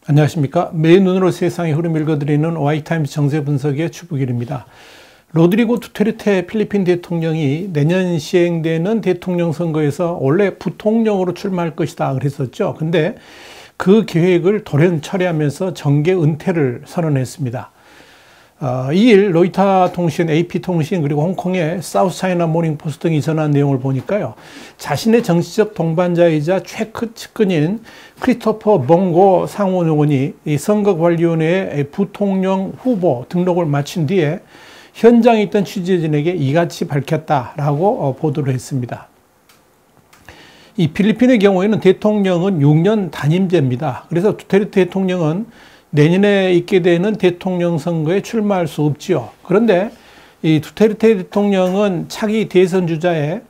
안녕하십니까. 매일 눈으로 세상의 흐름 읽어드리는 와이타임스 정세 분석의 추부길입니다. 로드리고 두테르테 필리핀 대통령이 내년 시행되는 대통령 선거에서 원래 부통령으로 출마할 것이다 그랬었죠. 근데 그 계획을 돌연 철회하면서 정계 은퇴를 선언했습니다. 이일 로이터 통신, AP통신 그리고 홍콩의 사우스차이나 모닝포스트 등이 전한 내용을 보니까요. 자신의 정치적 동반자이자 최측 측근인 크리스토퍼 봉고 상원 의원이 이 선거관리위원회의 부통령 후보 등록을 마친 뒤에 현장에 있던 취재진에게 이같이 밝혔다라고 보도를 했습니다. 이 필리핀의 경우에는 대통령은 6년 단임제입니다. 그래서 두테르테 대통령은 내년에 있게 되는 대통령 선거에 출마할 수 없지요. 그런데 이 두테르테 대통령은 차기 대선 주자에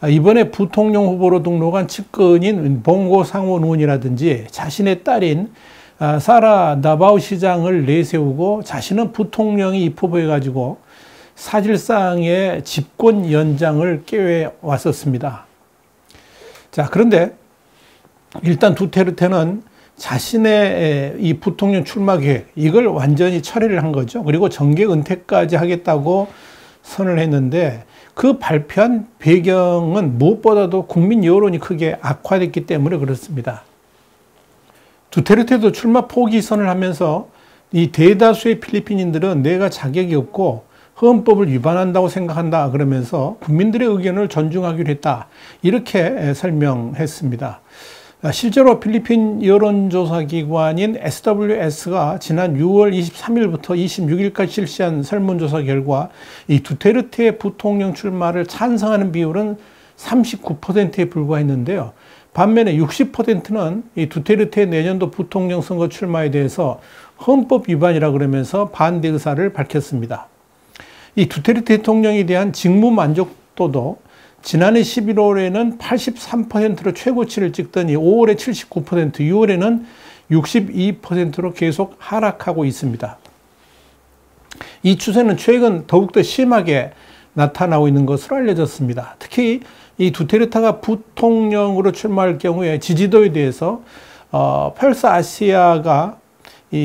이번에 부통령 후보로 등록한 측근인 봉고 상원 의원이라든지 자신의 딸인 사라 나바우 시장을 내세우고 자신은 부통령이 입후보해가지고 사실상의 집권 연장을 꾀해왔었습니다. 자, 그런데 일단 두테르테는 자신의 이 부통령 출마 계획, 이걸 완전히 철회를 한 거죠. 그리고 정계 은퇴까지 하겠다고 선을 했는데 그 발표한 배경은 무엇보다도 국민 여론이 크게 악화됐기 때문에 그렇습니다. 두테르테도 출마 포기 선을 하면서 이 대다수의 필리핀인들은 내가 자격이 없고 헌법을 위반한다고 생각한다 그러면서 국민들의 의견을 존중하기로 했다. 이렇게 설명했습니다. 실제로 필리핀 여론조사기관인 SWS가 지난 6월 23일부터 26일까지 실시한 설문조사 결과 이 두테르테 부통령 출마를 찬성하는 비율은 39%에 불과했는데요. 반면에 60%는 이 두테르테 내년도 부통령 선거 출마에 대해서 헌법 위반이라 그러면서 반대 의사를 밝혔습니다. 이 두테르테 대통령에 대한 직무 만족도도 지난해 11월에는 83%로 최고치를 찍더니 5월에 79%, 6월에는 62%로 계속 하락하고 있습니다. 이 추세는 최근 더욱더 심하게 나타나고 있는 것으로 알려졌습니다. 특히 이 두테르테가 부통령으로 출마할 경우에 지지도에 대해서 펄스 아시아가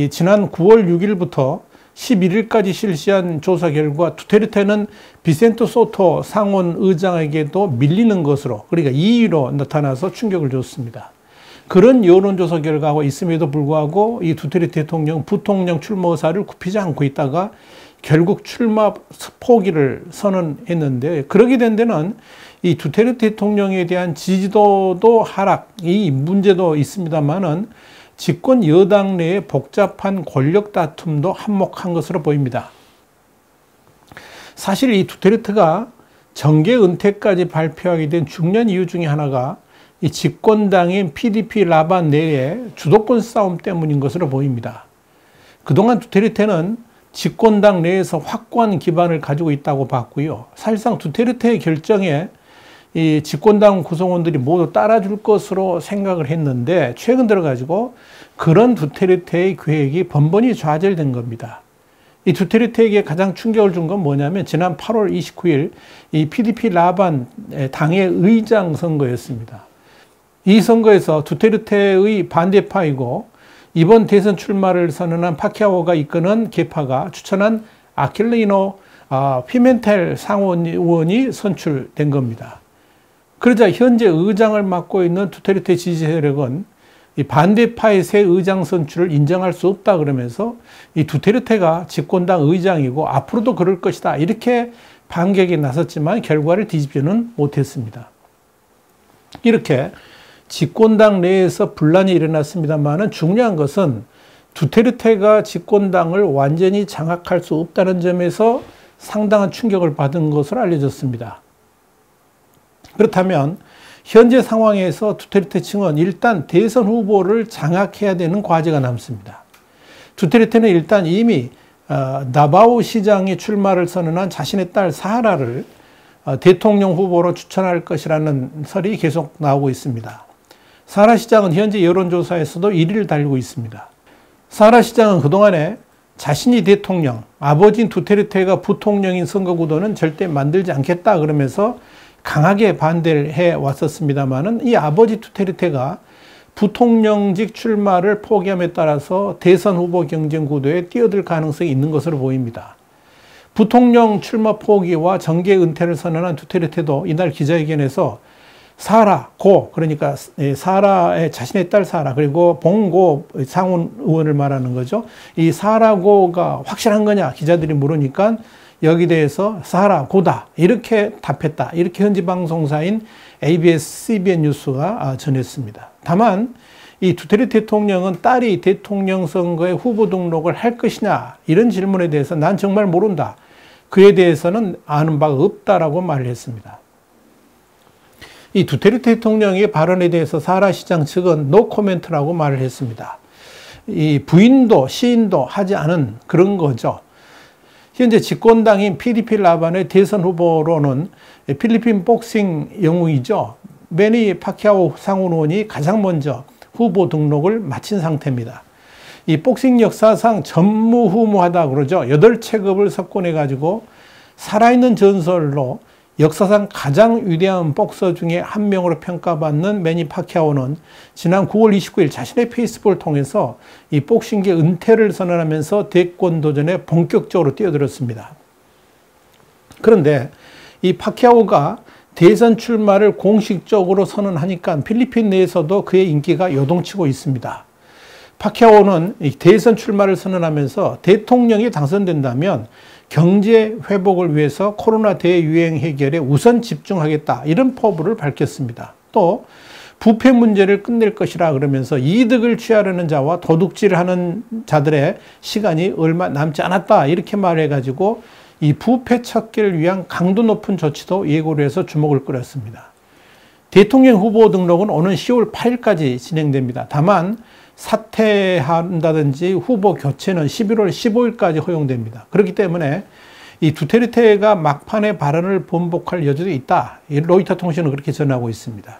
지난 9월 6일부터 11일까지 실시한 조사 결과 두테르테는 비센토 소토 상원 의장에게도 밀리는 것으로, 그러니까 2위로 나타나서 충격을 줬습니다. 그런 여론조사 결과가 있음에도 불구하고 이 두테르테 대통령 부통령 출마 의사를 굽히지 않고 있다가 결국 출마 포기를 선언했는데, 그러게 된 데는 이 두테르테 대통령에 대한 지지도도 하락, 이 문제도 있습니다만은 집권 여당 내의 복잡한 권력 다툼도 한몫한 것으로 보입니다. 사실 이 두테르테가 정계 은퇴까지 발표하게 된 중요한 이유 중에 하나가 이 집권당인 PDP 라반 내의 주도권 싸움 때문인 것으로 보입니다. 그동안 두테르테는 집권당 내에서 확고한 기반을 가지고 있다고 봤고요. 사실상 두테르테의 결정에 이 집권당 구성원들이 모두 따라줄 것으로 생각을 했는데 최근 들어가지고 그런 두테르테의 계획이 번번이 좌절된 겁니다. 이 두테르테에게 가장 충격을 준 건 뭐냐면 지난 8월 29일 이 PDP 라반 당의 의장 선거였습니다. 이 선거에서 두테르테의 반대파이고 이번 대선 출마를 선언한 파키아오가 이끄는 계파가 추천한 아킬리노 피멘텔 상원 의원이 선출된 겁니다. 그러자 현재 의장을 맡고 있는 두테르테 지지 세력은 이 반대파의 새 의장 선출을 인정할 수 없다 그러면서 이 두테르테가 집권당 의장이고 앞으로도 그럴 것이다 이렇게 반격에 나섰지만 결과를 뒤집지는 못했습니다. 이렇게 집권당 내에서 분란이 일어났습니다만 중요한 것은 두테르테가 집권당을 완전히 장악할 수 없다는 점에서 상당한 충격을 받은 것으로 알려졌습니다. 그렇다면 현재 상황에서 두테르테 층은 일단 대선 후보를 장악해야 되는 과제가 남습니다. 두테르테는 일단 이미 나바우 시장이 출마를 선언한 자신의 딸 사라를 대통령 후보로 추천할 것이라는 설이 계속 나오고 있습니다. 사라 시장은 현재 여론조사에서도 1위를 달리고 있습니다. 사라 시장은 그동안에 자신이 대통령, 아버지인 두테르테가 부통령인 선거 구도는 절대 만들지 않겠다 그러면서 강하게 반대를 해 왔었습니다만은 이 아버지 두테르테가 부통령직 출마를 포기함에 따라서 대선 후보 경쟁 구도에 뛰어들 가능성이 있는 것으로 보입니다. 부통령 출마 포기와 정계 은퇴를 선언한 두테르테도 이날 기자회견에서 사라, 고, 그러니까 사라의 자신의 딸 사라, 그리고 봉고 상원 의원을 말하는 거죠. 이 사라고가 확실한 거냐 기자들이 물으니까 여기 대해서 사라, 고다 이렇게 답했다. 이렇게 현지 방송사인 ABS, CBN 뉴스가 전했습니다. 다만 이 두테르테 대통령은 딸이 대통령 선거에 후보 등록을 할 것이냐 이런 질문에 대해서 난 정말 모른다. 그에 대해서는 아는 바가 없다라고 말을 했습니다. 이 두테르테 대통령의 발언에 대해서 사라 시장 측은 노 코멘트라고 말을 했습니다. 이 부인도 시인도 하지 않은 그런 거죠. 현재 집권당인 PDP 라반의 대선 후보로는 필리핀 복싱 영웅이죠. 매니 파키아오 상원 의원이 가장 먼저 후보 등록을 마친 상태입니다. 이 복싱 역사상 전무후무하다 그러죠. 8체급을 석권해가지고 살아있는 전설로 역사상 가장 위대한 복서 중에 한 명으로 평가받는 매니 파키아오는 지난 9월 29일 자신의 페이스북을 통해서 이 복싱계 은퇴를 선언하면서 대권 도전에 본격적으로 뛰어들었습니다. 그런데 이 파키아오가 대선 출마를 공식적으로 선언하니까 필리핀 내에서도 그의 인기가 요동치고 있습니다. 파키아오는 대선 출마를 선언하면서 대통령이 당선된다면 경제 회복을 위해서 코로나 대유행 해결에 우선 집중하겠다 이런 포부를 밝혔습니다. 또 부패 문제를 끝낼 것이라 그러면서 이득을 취하려는 자와 도둑질하는 자들의 시간이 얼마 남지 않았다 이렇게 말해가지고 이 부패 척결을 위한 강도 높은 조치도 예고를 해서 주목을 끌었습니다. 대통령 후보 등록은 오는 10월 8일까지 진행됩니다. 다만 사퇴한다든지 후보 교체는 11월 15일까지 허용됩니다. 그렇기 때문에 이 두테르테가 막판에 발언을 번복할 여지도 있다. 로이터 통신은 그렇게 전하고 있습니다.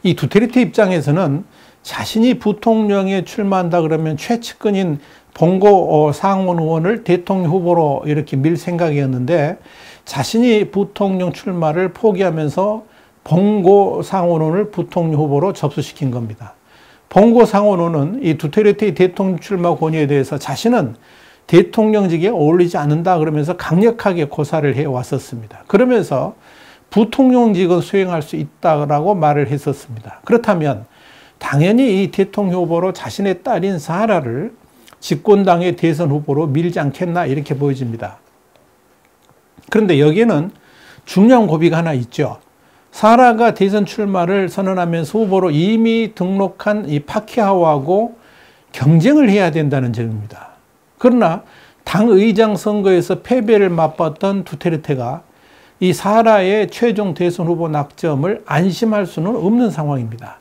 이 두테르테 입장에서는 자신이 부통령에 출마한다 그러면 최측근인 봉고 상원 의원을 대통령 후보로 이렇게 밀 생각이었는데 자신이 부통령 출마를 포기하면서 봉고 상원 의원을 부통령 후보로 접수시킨 겁니다. 봉고 상원 의원은 이 두테르테의 대통령 출마 권유에 대해서 자신은 대통령직에 어울리지 않는다 그러면서 강력하게 고사를 해왔었습니다. 그러면서 부통령직은 수행할 수 있다고 말을 했었습니다. 그렇다면 당연히 이 대통령 후보로 자신의 딸인 사라를 집권당의 대선 후보로 밀지 않겠나 이렇게 보여집니다. 그런데 여기에는 중요한 고비가 하나 있죠. 사라가 대선 출마를 선언하면서 후보로 이미 등록한 이 파키아오하고 경쟁을 해야 된다는 점입니다. 그러나 당 의장 선거에서 패배를 맛봤던 두테르테가 이 사라의 최종 대선 후보 낙점을 안심할 수는 없는 상황입니다.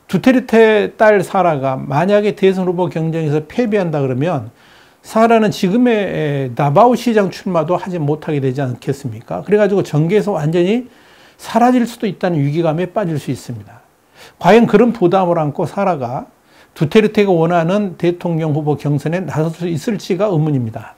두테르테 딸 사라가 만약에 대선 후보 경쟁에서 패배한다 그러면 사라는 지금의 다바오 시장 출마도 하지 못하게 되지 않겠습니까? 그래가지고 정계에서 완전히 사라질 수도 있다는 위기감에 빠질 수 있습니다. 과연 그런 부담을 안고 사라가 두테르테가 원하는 대통령 후보 경선에 나설 수 있을지가 의문입니다.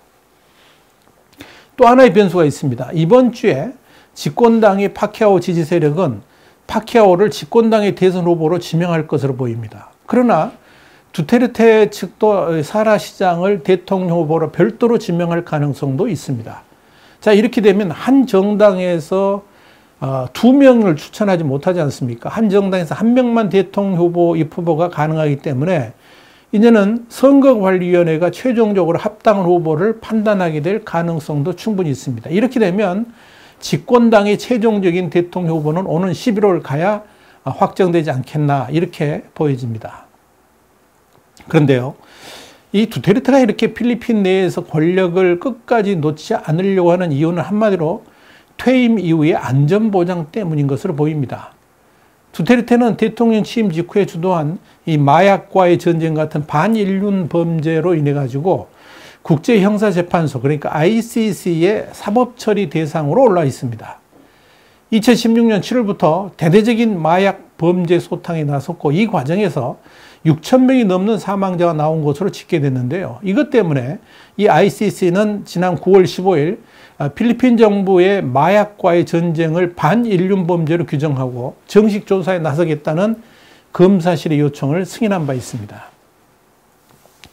또 하나의 변수가 있습니다. 이번 주에 집권당의 파키아오 지지 세력은 파키아오를 집권당의 대선 후보로 지명할 것으로 보입니다. 그러나 두테르테 측도 사라 시장을 대통령 후보로 별도로 지명할 가능성도 있습니다. 자, 이렇게 되면 한 정당에서 2명을 추천하지 못하지 않습니까? 한 정당에서 1명만 대통령 후보 입후보가 가능하기 때문에 이제는 선거관리위원회가 최종적으로 합당한 후보를 판단하게 될 가능성도 충분히 있습니다. 이렇게 되면 집권당의 최종적인 대통령 후보는 오는 11월 가야 확정되지 않겠나 이렇게 보여집니다. 그런데요, 이 두테르테가 이렇게 필리핀 내에서 권력을 끝까지 놓지 않으려고 하는 이유는 한마디로 퇴임 이후의 안전보장 때문인 것으로 보입니다. 두테르테는 대통령 취임 직후에 주도한 이 마약과의 전쟁 같은 반인륜 범죄로 인해 가지고 국제형사재판소 그러니까 ICC의 사법처리 대상으로 올라 있습니다. 2016년 7월부터 대대적인 마약 범죄 소탕에 나섰고 이 과정에서 6,000명이 넘는 사망자가 나온 것으로 집계됐는데요. 이것 때문에 이 ICC는 지난 9월 15일 필리핀 정부의 마약과의 전쟁을 반인륜 범죄로 규정하고 정식 조사에 나서겠다는 검사실의 요청을 승인한 바 있습니다.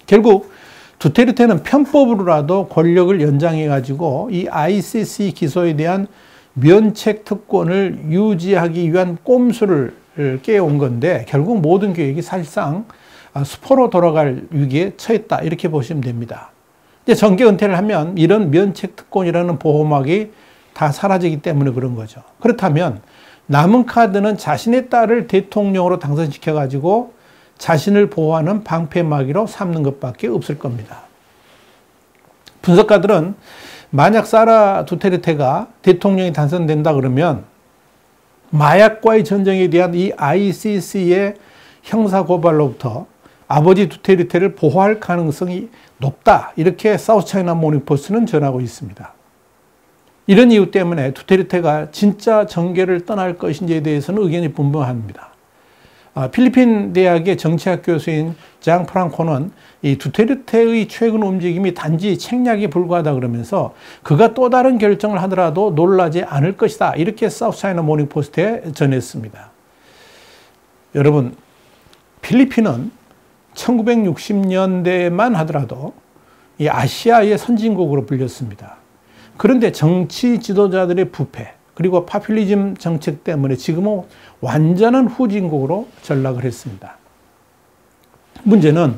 결국 두테르테는 편법으로라도 권력을 연장해가지고 이 ICC 기소에 대한 면책 특권을 유지하기 위한 꼼수를 깨온 건데 결국 모든 계획이 사실상 수포로 돌아갈 위기에 처했다 이렇게 보시면 됩니다. 이제 정계 은퇴를 하면 이런 면책 특권이라는 보호막이 다 사라지기 때문에 그런 거죠. 그렇다면 남은 카드는 자신의 딸을 대통령으로 당선시켜가지고 자신을 보호하는 방패막이로 삼는 것밖에 없을 겁니다. 분석가들은 만약 사라 두테르테가 대통령이 당선된다 그러면 마약과의 전쟁에 대한 이 ICC의 형사고발로부터 아버지 두테르테를 보호할 가능성이 높다. 이렇게 사우스차이나 모닝포스트는 전하고 있습니다. 이런 이유 때문에 두테르테가 진짜 정계를 떠날 것인지에 대해서는 의견이 분분합니다. 필리핀 대학의 정치학 교수인 장 프랑코는 이 두테르테의 최근 움직임이 단지 책략에 불과하다 그러면서 그가 또 다른 결정을 하더라도 놀라지 않을 것이다. 이렇게 사우스차이나 모닝포스트에 전했습니다. 여러분, 필리핀은 1960년대만 하더라도 이 아시아의 선진국으로 불렸습니다. 그런데 정치 지도자들의 부패 그리고 파퓰리즘 정책 때문에 지금은 완전한 후진국으로 전락을 했습니다. 문제는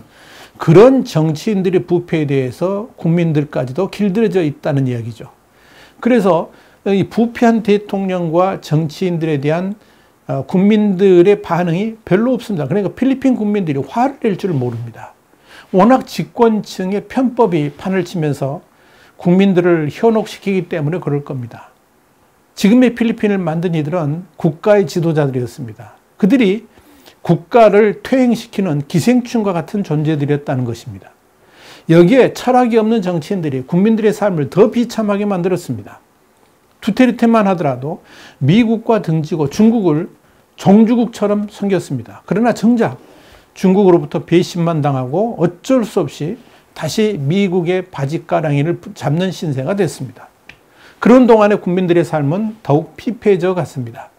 그런 정치인들의 부패에 대해서 국민들까지도 길들여져 있다는 이야기죠. 그래서 이 부패한 대통령과 정치인들에 대한 국민들의 반응이 별로 없습니다. 그러니까 필리핀 국민들이 화를 낼 줄 모릅니다. 워낙 집권층의 편법이 판을 치면서 국민들을 현혹시키기 때문에 그럴 겁니다. 지금의 필리핀을 만든 이들은 국가의 지도자들이었습니다. 그들이 국가를 퇴행시키는 기생충과 같은 존재들이었다는 것입니다. 여기에 철학이 없는 정치인들이 국민들의 삶을 더 비참하게 만들었습니다. 두테르테만 하더라도 미국과 등지고 중국을 종주국처럼 섬겼습니다. 그러나 정작 중국으로부터 배신만 당하고 어쩔 수 없이 다시 미국의 바짓가랑이를 잡는 신세가 됐습니다. 그런 동안에 국민들의 삶은 더욱 피폐해져 갔습니다.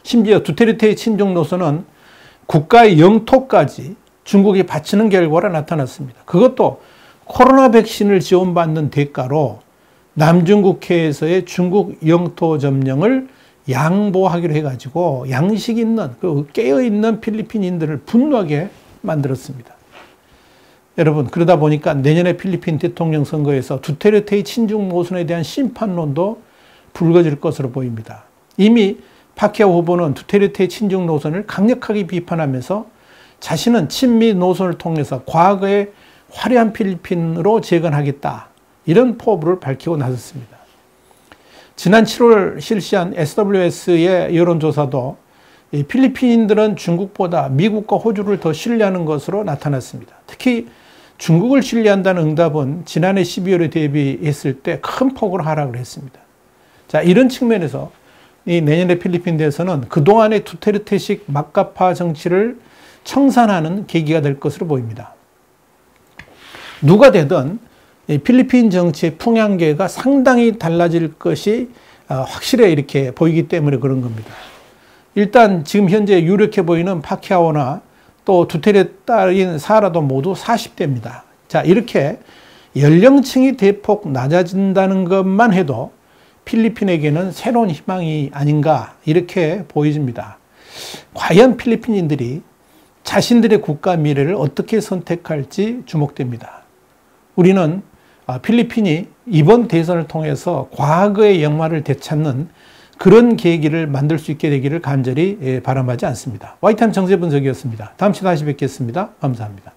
심지어 두테르테의 친중 노선은 국가의 영토까지 중국이 바치는 결과가 나타났습니다. 그것도 코로나 백신을 지원받는 대가로 남중국해에서의 중국 영토 점령을 양보하기로 해가지고 양식 있는, 깨어있는 필리핀인들을 분노하게 만들었습니다. 여러분, 그러다 보니까 내년에 필리핀 대통령 선거에서 두테르테의 친중 노선에 대한 심판론도 불거질 것으로 보입니다. 이미 파키아오 후보는 두테르테의 친중 노선을 강력하게 비판하면서 자신은 친미 노선을 통해서 과거의 화려한 필리핀으로 재건하겠다. 이런 포부를 밝히고 나섰습니다. 지난 7월 실시한 SWS의 여론조사도 필리핀인들은 중국보다 미국과 호주를 더 신뢰하는 것으로 나타났습니다. 특히 중국을 신뢰한다는 응답은 지난해 12월에 대비했을 때 큰 폭으로 하락을 했습니다. 자, 이런 측면에서 이 내년의 필리핀 대선은 그동안의 두테르테식 막가파 정치를 청산하는 계기가 될 것으로 보입니다. 누가 되든 필리핀 정치의 풍향계가 상당히 달라질 것이 확실해 이렇게 보이기 때문에 그런 겁니다. 일단 지금 현재 유력해 보이는 파키아오나 또 두테르테 딸인 사라도 모두 40대입니다. 자, 이렇게 연령층이 대폭 낮아진다는 것만 해도 필리핀에게는 새로운 희망이 아닌가 이렇게 보여집니다. 과연 필리핀인들이 자신들의 국가 미래를 어떻게 선택할지 주목됩니다. 우리는 필리핀이 이번 대선을 통해서 과거의 영화를 되찾는 그런 계기를 만들 수 있게 되기를 간절히 바람하지 않습니다. 와이타임 정세 분석이었습니다. 다음 시간에 다시 뵙겠습니다. 감사합니다.